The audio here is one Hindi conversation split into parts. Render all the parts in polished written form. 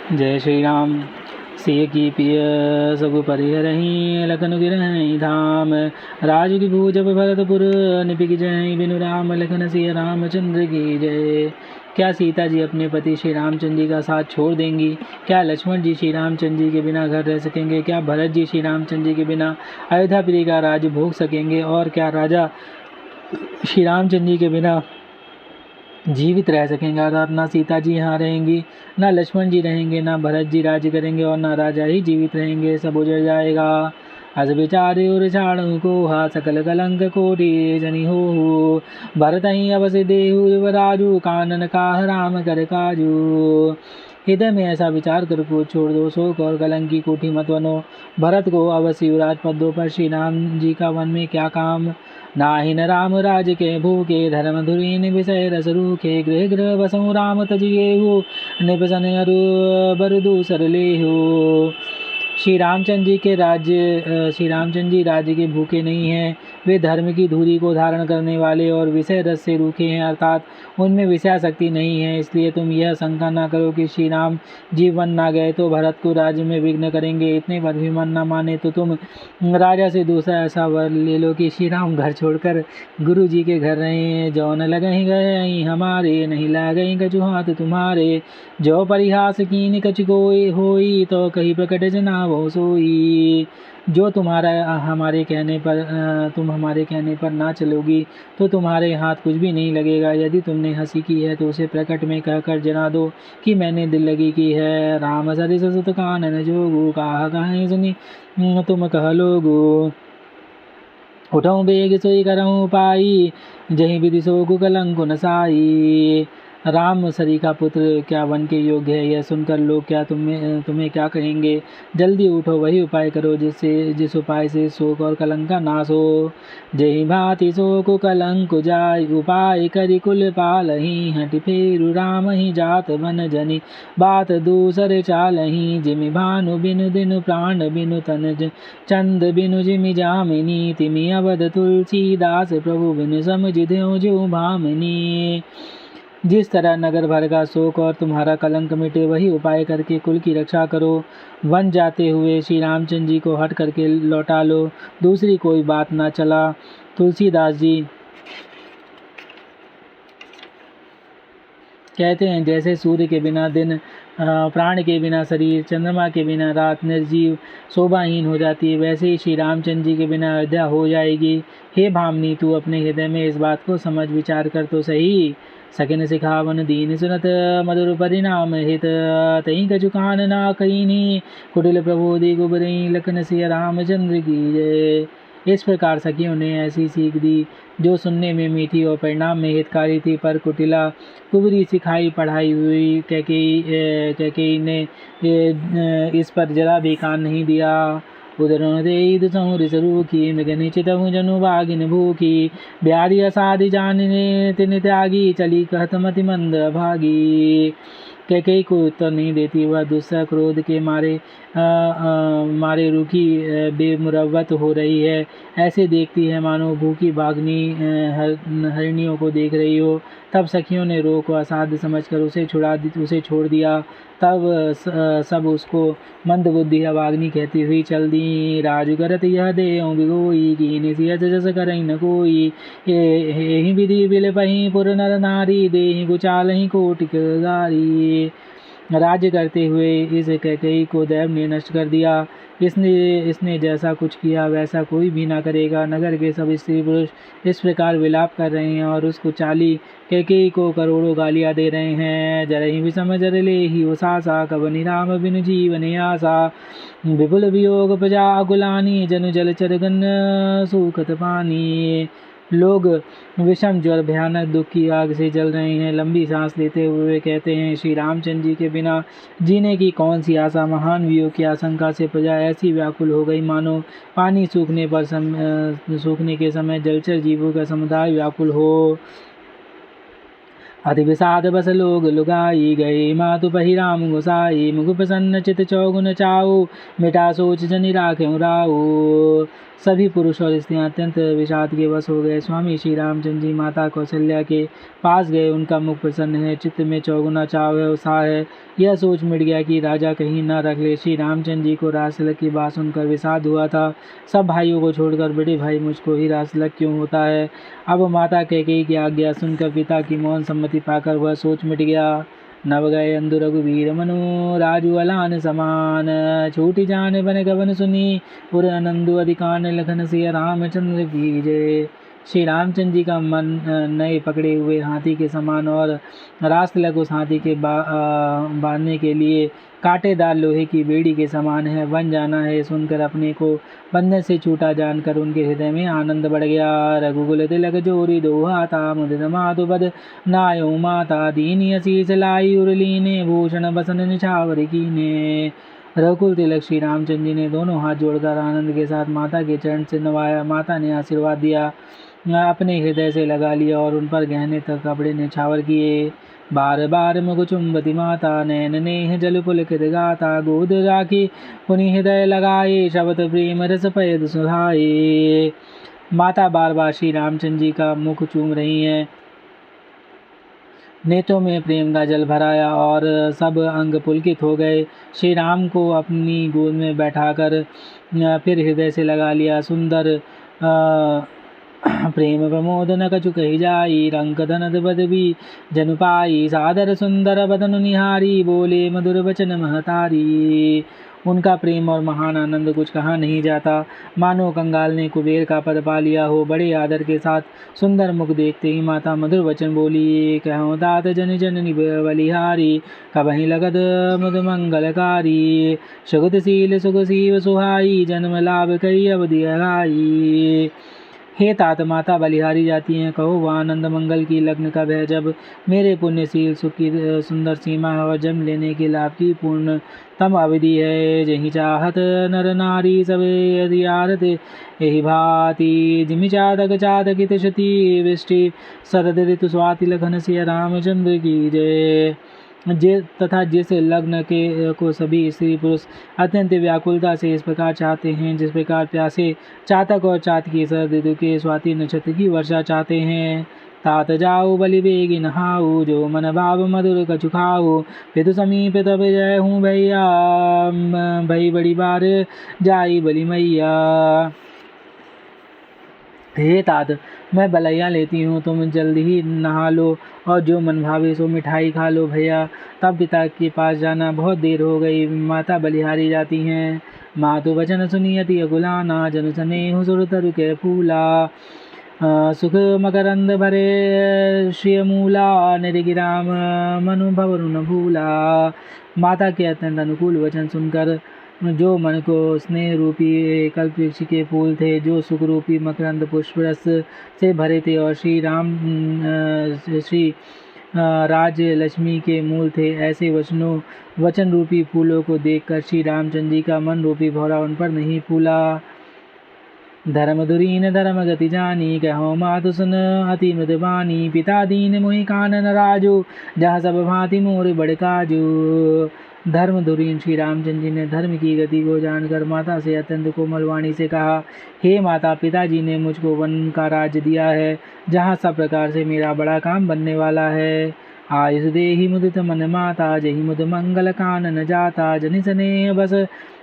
जय श्री राम। सिय की पिय सब परिहरहि लखन गिरहि धाम। राज की भूजब भरतपुर निपिक जय बिनु राम लखन सिय रामचंद्र की जय। क्या सीता जी अपने पति श्री रामचंद्र जी का साथ छोड़ देंगी? क्या लक्ष्मण जी श्री रामचंद्र जी के बिना घर रह सकेंगे? क्या भरत जी श्री रामचंद्र जी के बिना अयोध्यापुरी का राज भोग सकेंगे? और क्या राजा श्री रामचंद्र जी के बिना जीवित रह सकेंगे? अर्थात ना सीता जी यहाँ रहेंगी, ना लक्ष्मण जी रहेंगे, ना भरत जी राज्य करेंगे और ना राजा ही जीवित रहेंगे। सब उजड़ जाएगा। अस विचारे उर छाड़ू को हा सकल कलंक कोटि जनि हो। भरत ही अवस देहु युवराजु कानन काह राम कर काजू। हृदय में ऐसा विचार कर को छोड़ दो, शोक और कलंक की कोठी मत बनो। भरत को अवश्य युवराज पद दो, पर श्री राम जी का वन में क्या काम? नाहिन राम राज के भूखे धर्म धुरीन विषय रस रूखे। गृह गृह बसऊँ राम तजिएहु निपसन अरु बर दूसर लेहु। श्री रामचंद्र जी राज्य के भूखे नहीं हैं। वे धर्म की धुरी को धारण करने वाले और विषय रस से रूखे हैं, अर्थात उनमें विषयासक्ति नहीं है। इसलिए तुम यह शंका न करो कि श्री राम जी वन ना गए तो भरत को राज्य में विघ्न करेंगे। इतने पर भी मन न माने तो तुम राजा से दूसरा ऐसा वर ले लो कि श्री राम घर छोड़कर गुरु जी के घर रहे। जो न लगहि गए हमारे, नहीं लागई कछु हाथ तुम्हारे। जो परिहास कीन कछु कोई होई, तो कही प्रकट जना वो सोई। जो तुम हमारे कहने पर ना चलोगी तो तुम्हारे हाथ कुछ भी नहीं लगेगा। यदि तुमने हंसी की है तो उसे प्रकट में कहकर जना दो कि मैंने दिल लगी की है। राम सरिस सुत कानन जोगु, कहा कहीं सुनी तुम कह लोगु। उठऊँ बेग सोई करऊँ पाई, जहीं विधि सोगु कलंक नसाई। राम सरी का पुत्र क्या वन के योग्य है? यह सुनकर लोग क्या तुम्हें क्या कहेंगे? जल्दी उठो, वही उपाय करो जिस उपाय से शोक और कलंक का नाश हो। जही भांति शोक कलंक जाय, उपाय करि कुल पालहि। हट फेरु राम ही जात बन जनि, बात दूसर चालहि। जिमि भानु बिनु दिन प्राण बिनु तन चंद बिनु जिमि जामिनी। तिमि अवध तुलसीदास प्रभु बिनु समझिदेउ जो भामिनी। जिस तरह नगर भर का शोक और तुम्हारा कलंक मिटे, वही उपाय करके कुल की रक्षा करो। वन जाते हुए श्री रामचंद्र जी को हट करके लौटा लो, दूसरी कोई बात ना चला। तुलसीदास जी कहते हैं, जैसे सूर्य के बिना दिन, प्राण के बिना शरीर, चंद्रमा के बिना रात निर्जीव शोभाहीन हो जाती है, वैसे ही श्री रामचंद्र जी के बिना अयोध्या हो जाएगी। हे भामनी, तू अपने हृदय में इस बात को समझ विचार कर तो सही। सकिन सिखावन दीन सुनत, मधुर परिणाम हित। तही कछु कान ना कहीनी, कुटिल प्रबोधि गुबरई। लखन सिय रामचंद्र की जय। इस प्रकार सखियों ने ऐसी सीख दी जो सुनने में मीठी और परिणाम में हितकारी थी, पर कुटिला कुबरी सिखाई पढ़ाई हुई कैकेयी ने इस पर जरा भी कान नहीं दिया। उदरन देद सहुरिस रूखी, मृगनि चितहु जनु बागिन भूखी। ब्यारी असाधि जानने तिन त्यागी, चली कहत मति मंद भागी। कैकेयी को उत्तर नहीं देती, वह दुस्सह क्रोध के मारे रूखी बेमुरव्वत हो रही है। ऐसे देखती है मानो भूखी बाघनी हरिणियों को देख रही हो। तब सखियों ने रोक को असाध्य समझकर उसे छोड़ दिया। तब सब उसको मंद बुद्धि अभाग्नि कहती हुई चल दी। राजु करत यह देऊँ बिगोई, कीनि सिय जस करई न कोई। एहि विधि बिलपहि पुर नर नारी, देहि कुचालहि कोटिक गारी। राज्य करते हुए इस कैकेयी को दैव ने नष्ट कर दिया। इसने जैसा कुछ किया वैसा कोई भी ना करेगा। नगर के सब स्त्री पुरुष इस प्रकार विलाप कर रहे हैं और उसको चाली कैकेयी को करोड़ों गालियाँ दे रहे हैं। जरहि विषम जर लेहि उसासा, कबनि राम बिनु जीवन आसा। विपुल वियोग प्रजा अकुलानी, जनु जलचर गन सूखत पानी। लोग विषम ज्वर भयानक दुख की आग से जल रहे हैं। लंबी सांस लेते हुए कहते हैं, श्री रामचंद्र जी के बिना जीने की कौन सी आशा। महान वियोग की आशंका से प्रजा ऐसी व्याकुल हो गई मानो पानी सूखने के समय जलचर जीवों का समुदाय व्याकुल हो। अति विषाद बस लोग लुगाई गए, मातु पही राम गोसाई, मुख प्रसन्न चित चौगुन चाऊ, मिटा सोच जनि राखें राऊ। सभी पुरुष और स्त्रियां अत्यंत विषाद के वश हो गए। स्वामी श्री रामचंद्र जी माता कौशल्या के पास गए। उनका मुख प्रसन्न है, चित्त में चौगुना चाव है, उत्साह है। यह सोच मिट गया कि राजा कहीं न रख ले। श्री रामचंद्र जी को रासलक की बात सुनकर विषाद हुआ था। सब भाइयों को छोड़कर बड़े भाई मुझको ही रासलक क्यों होता है। अब माता कैकेयी की आज्ञा सुनकर पिता की मौन सम्मति पाकर वह सोच मिट गया। नव गए अंधु रघुवीर मनु, राजू अलान समान, छूटी जान बन गवन सुनी, पुर आनंदु अधिकान, लखन सिया रामचंद्र की जय। श्री रामचंद्र जी का मन नए पकड़े हुए हाथी के समान और रासलक उस हाथी के बांधने के लिए कांटेदार लोहे की बेड़ी के समान है। वन जाना है सुनकर अपने को बंधन से छूटा जानकर उनके हृदय में आनंद बढ़ गया। रघुकुल तिलक जोरी दोहाता, मुदित मातु बद नायो माता, दीनी असीस लाई उर्ली ने, भूषण बसन निछावर कीने। रघुकुल तिलक श्री रामचंद्र जी ने दोनों हाथ जोड़कर आनंद के साथ माता के चरण से नवाया। माता ने आशीर्वाद दिया, अपने हृदय से लगा लिया और उन पर गहने तक कपड़े निछावर किए। बार बार मुख चुंबती माता, नैन नेह जल पुलकित गाता, गोद राखी पुनि हृदय लगाए, शब्द प्रेम रस पयद सुधाए। माता बार बार श्री रामचंद्र जी का मुख चूम रही हैं, नेत्रों में प्रेम का जल भराया और सब अंग पुलकित हो गए। श्री राम को अपनी गोद में बैठाकर फिर हृदय से लगा लिया। सुंदर प्रेम प्रमोद न कछु कही जाई, रंक धनद बदबी जनु पाई, सादर सुंदर बदन निहारी, बोले मधुर वचन महतारी। उनका प्रेम और महान आनंद कुछ कहा नहीं जाता, मानो कंगाल ने कुबेर का पद पा लिया हो। बड़े आदर के साथ सुंदर मुख देखते ही माता मधुर वचन बोली, कहो तात जन जननी बलिहारी, कबहि लगद मद मंगलकारी, सुगतशील सुख सीव सुहाई, जन्म लाभ कई अवधि हराई। हे तात माता बलिहारी जाती हैं, कहो वह आनंद मंगल की लग्न कब है, जब मेरे पुण्यशील सुख की सुंदर सीमा है और जन्म लेने के लाभ की पूर्णतम अवधि है। जही चाहत नर नारी सब यदि आरत, यही भांति जिमि चातक चातकित शती वृष्टि, शरद ऋतु स्वाति लखन सिया रामचंद्र की जय। तथा जिस लग्न के को सभी स्त्री पुरुष अत्यंत व्याकुलता से इस प्रकार चाहते हैं, जिस प्रकार प्यासे चातक और चातकी शरद ऋतु के स्वाति नक्षत्र की वर्षा चाहते हैं। तात जाऊ बलि बेगी नहाऊ, जो मन भाव मधुर कछु खाऊ, पितु समीप तब जय हूँ भैया, भई बड़ी बार जाई बलि मैया। हे तात मैं बलैया लेती हूँ, तुम जल्दी ही नहा लो और जो मन भावे सो मिठाई खा लो भैया। तब पिता के पास जाना, बहुत देर हो गई। माता बलिहारी जाती हैं। मातु वचन सुनी अति अकुलाना, जनु स्नेहु सुर तरु के फूला, सुख मकरंद भरे श्रिय मूला, निरगिराम मनु भवरु न भूला। माता के अत्यंत अनुकूल वचन सुनकर जो मन को स्नेह रूपी कल्प वृक्ष के फूल थे, जो सुख रूपी मकरंद पुष्प रस से भरे थे और श्री राज लक्ष्मी के मूल थे, ऐसे वचन रूपी फूलों को देखकर श्री रामचंद्र जी का मन रूपी भौरा उन पर नहीं फूला। धर्म धुरीन धर्म गति जानी, कहो मातु सुन अति मृद बानी, पिता दीन मोहि कानन राजू, जहाँ सब भांति मोर बड़ काजू। धर्म धुरीन श्री रामचंद्र जी ने धर्म की गति को जानकर माता से अत्यंत कोमल वाणी से कहा, हे माता, पिताजी ने मुझको वन का राज्य दिया है, जहाँ सब प्रकार से मेरा बड़ा काम बनने वाला है। आयुष देहि मुदित मन माता, जहि मुद मंगल कानन जाता, जनि स्नेह बस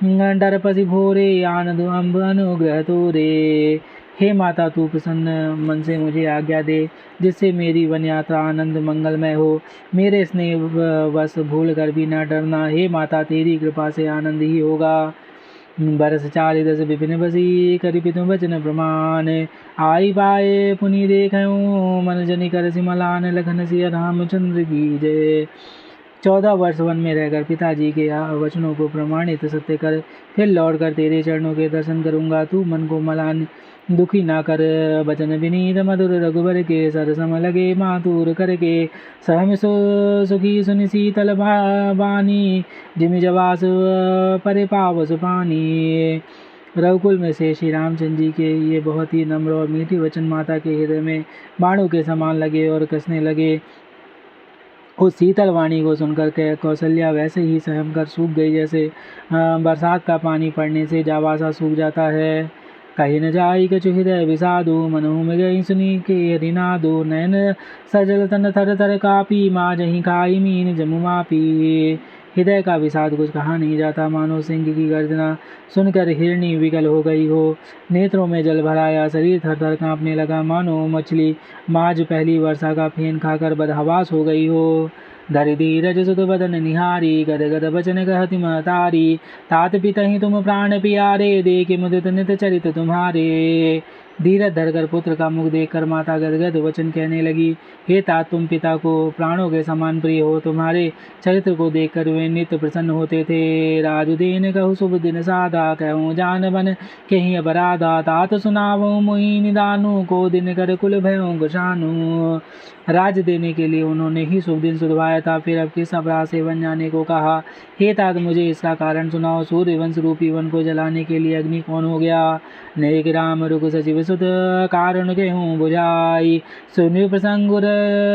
डर पसी भोरे, आनंद अम्ब अनुग्रह तोरे। हे माता, तू प्रसन्न मन से मुझे आज्ञा दे, जिससे मेरी वन यात्रा आनंद मंगलमय हो। मेरे स्नेह बस भूल कर भी न डरना। हे माता, तेरी कृपा से आनंद ही होगा। बरस 40 विपिन बसी, करि पितु वचन प्रमाण, आई पाए पुनि देखऊँ, मन जनि कर सिमलान, लखन सिया रामचंद्र की जय। 14 वर्ष वन में रहकर पिताजी के वचनों को प्रमाणित सत्य कर फिर लौटकर तेरे चरणों के दर्शन करूंगा। तू मन को मलान दुखी ना कर। बचन विनीत मधुर रघुबर के, सरसम लगे मातुर करके, सहम सुखी सुनि शीतल बानी, जिमि जवास परे पावस पानी। रघुकुल में से श्री रामचंद्र जी के ये बहुत ही नम्र और मीठी वचन माता के हृदय में बाणों के समान लगे और कसने लगे। उस शीतल वाणी को सुनकर के कौशल्या वैसे ही सहम कर सूख गई, जैसे बरसात का पानी पड़ने से जावासा सूख जाता है। कही न जाई कछु हृदय विषादु, मनहु में गई सुनी के हरिनादु। नयन सजल तन थर थर कापी, माँ जही खाई मीन जमु मापी। हृदय का विषाद कुछ कहा नहीं जाता, मानो सिंह की गर्जना सुनकर हिरणी विकल हो गई हो। नेत्रों में जल भराया, शरीर थर थर कांपने लगा, मानो मछली माज पहली वर्षा का फेन खाकर बदहवास हो गई हो। धरि धीरज सुत बदन निहारी, गद गद बचन कहति महतारी। तात पितहि तुम प्राण पियारे, देखे मुदित नित चरित तुम्हारे। धीरज धरकर पुत्र का मुख देखकर माता गदगद वचन कहने लगी, हे तात, तुम पिता को प्राणों के समान प्रिय हो। तुम्हारे चरित्र को देखकर वे नित्य प्रसन्न होते थे। राजुदेन कहु शुभ दिन साधा, कहूँ जान बन कहीं अपराधा। तात सुनावो मुहि निदानु, को दिन कर कुल भयों गुसानु। राज देने के लिए उन्होंने ही शुभ दिन सुधवाया था, फिर अब किस अपराध से वन जाने को कहा। हे तात, मुझे इसका कारण सुनाओ। सूर्य वंश रूपी वन को जलाने के लिए अग्नि कौन हो गया। नेक राम रुक सचिव सुत, कारण के हूँ बुझाई। सुनि प्रसंग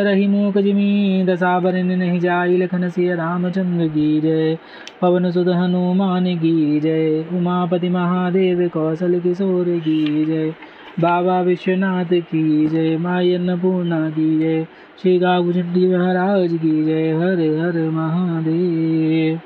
रही मूक जिमी, दशा बरन नहीं जाई। लखन सिय रामचंद्र की जय, पवन सुत हनुमान की जय। उमापति महादेव कौशल किशोर की जय, बाबा विश्वनाथ की जय। माई अन्नपूर्णा की जय, श्री काकुचंडी महाराज की जय। हर हर महादेव।